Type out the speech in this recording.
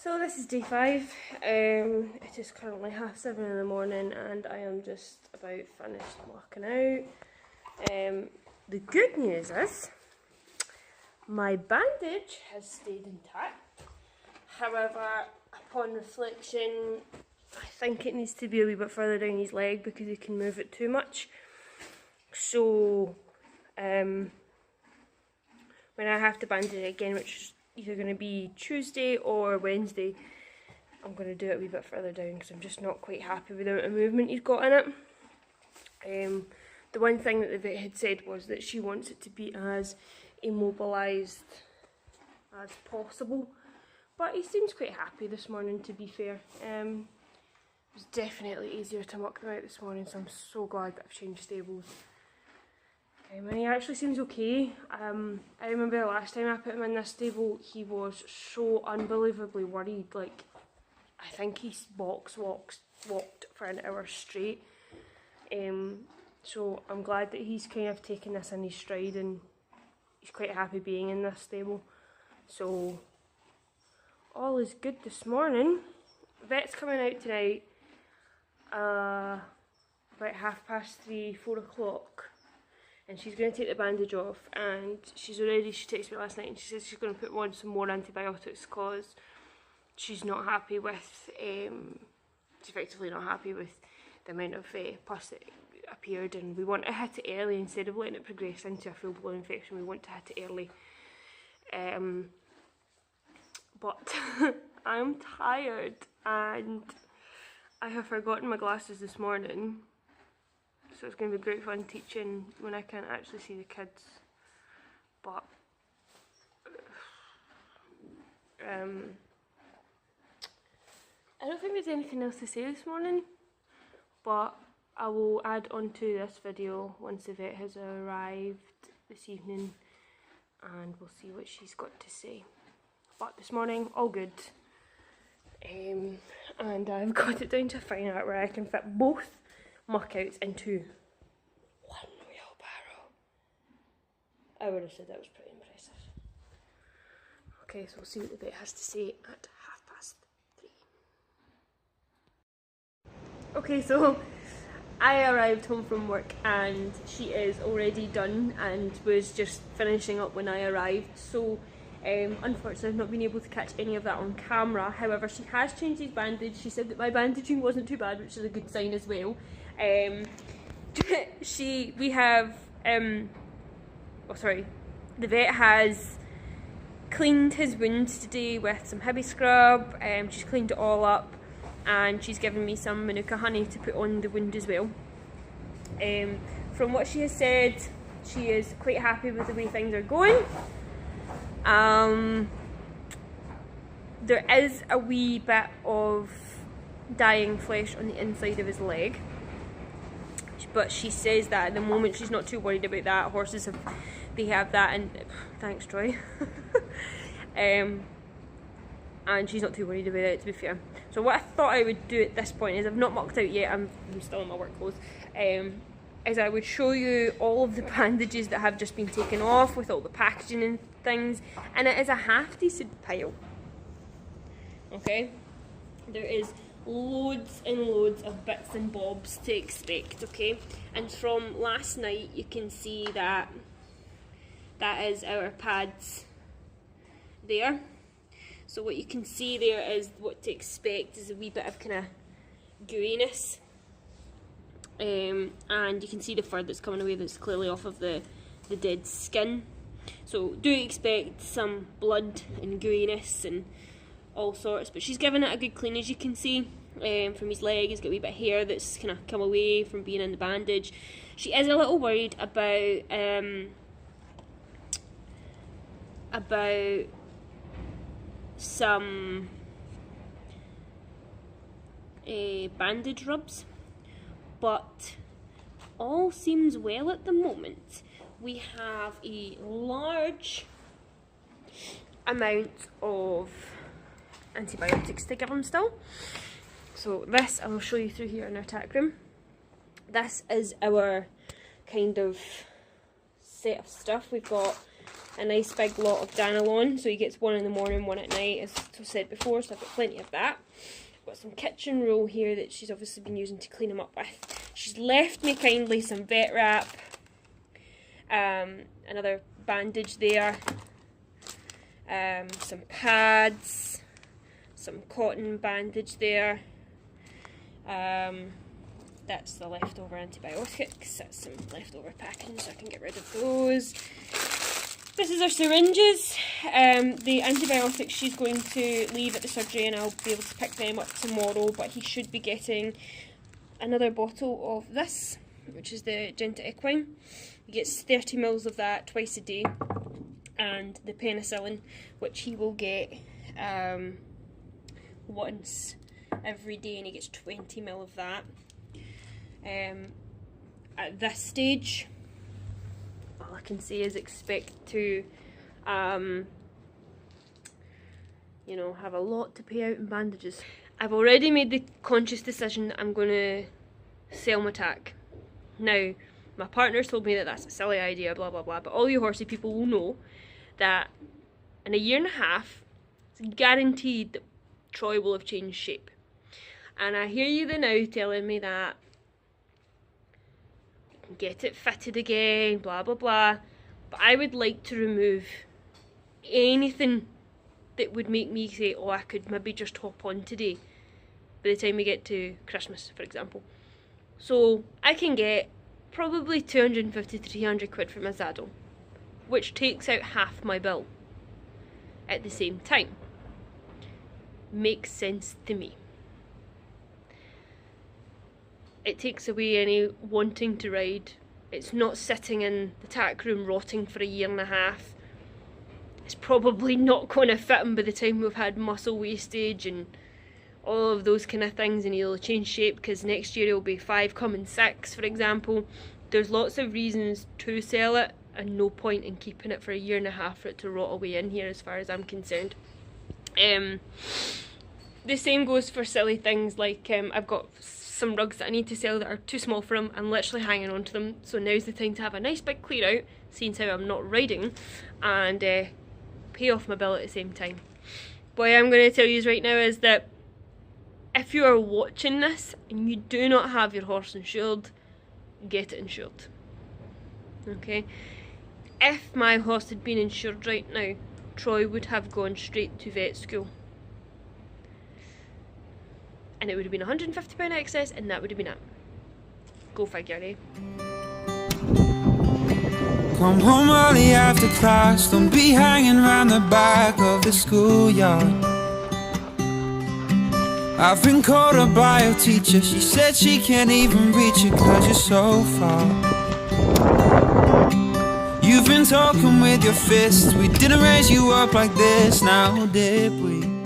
So this is day 5. It is currently 7:30 in the morning and I am just about finished working out. The good news is my bandage has stayed intact. However, upon reflection, I think it needs to be a wee bit further down his leg because he can move it too much. So when I have to bandage it again, which is either going to be Tuesday or Wednesday, I'm going to do it a wee bit further down because I'm just not quite happy with the amount of movement he's got in it. The one thing that the vet had said was that she wants it to be as immobilised as possible, but he seems quite happy this morning, to be fair. It was definitely easier to muck them out this morning, so I'm so glad that I've changed stables. And he actually seems okay. I remember the last time I put him in this stable, he was so unbelievably worried. Like, I think he walked for an hour straight. So I'm glad that he's kind of taken this in his stride and he's quite happy being in this stable. So all is good this morning. Vet's coming out tonight about 3:30, 4 o'clock. And she's going to take the bandage off, and she texted me last night and she says she's going to put on some more antibiotics because she's not happy with, she's effectively not happy with the amount of pus that appeared, and we want to hit it early instead of letting it progress into a full-blown infection. We want to hit it early. But I'm tired and I have forgotten my glasses this morning. So it's going to be great fun teaching when I can't actually see the kids. But I don't think there's anything else to say this morning. But I will add onto this video once the vet has arrived this evening, and we'll see what she's got to say. But this morning, all good. And I've got it down to a fine art where I can fit both muck-outs into one wheelbarrow. I would have said that was pretty impressive. Okay, so we'll see what the vet has to say at 3:30. Okay, so I arrived home from work and she is already done and was just finishing up when I arrived. So unfortunately I've not been able to catch any of that on camera. However, she has changed his bandage. She said that my bandaging wasn't too bad, which is a good sign as well. The vet has cleaned his wounds today with some Hibby scrub. She's cleaned it all up and she's given me some Manuka honey to put on the wound as well. From what she has said, she is quite happy with the way things are going. There is a wee bit of dying flesh on the inside of his leg, but she says that at the moment she's not too worried about that. Horses have that, and thanks Troy. And she's not too worried about it, to be fair. So what I thought I would do at this point is, I've not mucked out yet, I'm still in my work clothes, is I would show you all of the bandages that have just been taken off with all the packaging and things, and it is a half decent pile. Okay, there is loads and loads of bits and bobs to expect, okay? And from last night you can see that is our pads there. So what you can see there is what to expect is a wee bit of kind of gooiness. And you can see the fur that's coming away that's clearly off of the dead skin. So do expect some blood and gooiness and all sorts, but she's given it a good clean, as you can see. From his leg, he's got a wee bit of hair that's kind of come away from being in the bandage. She is a little worried about some bandage rubs, but all seems well at the moment. We have a large amount of antibiotics to give him still. So this, I will show you through here in our tack room. This is our kind of set of stuff. We've got a nice big lot of Danilon, so he gets one in the morning, one at night, as I said before, so I've got plenty of that. I've got some kitchen roll here that she's obviously been using to clean him up with. She's left me kindly some vet wrap, another bandage there, some pads, some cotton bandage there. That's the leftover antibiotics. That's some leftover packing, so I can get rid of those. This is our syringes. The antibiotics she's going to leave at the surgery, and I'll be able to pick them up tomorrow, but he should be getting another bottle of this, which is the Genta Equine. He gets 30 mils of that twice a day, and the penicillin, which he will get once every day, and he gets 20 mil of that. At this stage, all I can say is expect to, you know, have a lot to pay out in bandages. I've already made the conscious decision that I'm going to sell my tack. Now, my partner's told me that that's a silly idea, blah blah blah, but all you horsey people will know that in a year and a half, it's guaranteed that Troy will have changed shape. And I hear you now telling me that get it fitted again, blah blah blah, but I would like to remove anything that would make me say, oh, I could maybe just hop on today by the time we get to Christmas, for example. So I can get probably 250 to 300 quid for my saddle, which takes out half my bill at the same time. Makes sense to me. It takes away any wanting to ride. It's not sitting in the tack room rotting for a year and a half. It's probably not going to fit him by the time we've had muscle wastage and all of those kind of things, and he'll change shape because next year he'll be 5 coming 6, for example. There's lots of reasons to sell it and no point in keeping it for a year and a half for it to rot away in here, as far as I'm concerned. The same goes for silly things like I've got some rugs that I need to sell that are too small for him. I'm literally hanging on to them, so now's the time to have a nice big clear out, seeing how I'm not riding, and pay off my bill at the same time. What I'm going to tell you right now is that if you are watching this and you do not have your horse insured, get it insured. Okay? If my horse had been insured right now, Troy would have gone straight to vet school. And it would have been £150 excess, and that would have been it. Go figure, eh? Come home early after class, don't be hanging around the back of the schoolyard. I've been called up by a teacher, she said she can't even reach you cause you're so far. You've been talking with your fists, we didn't raise you up like this, now did we?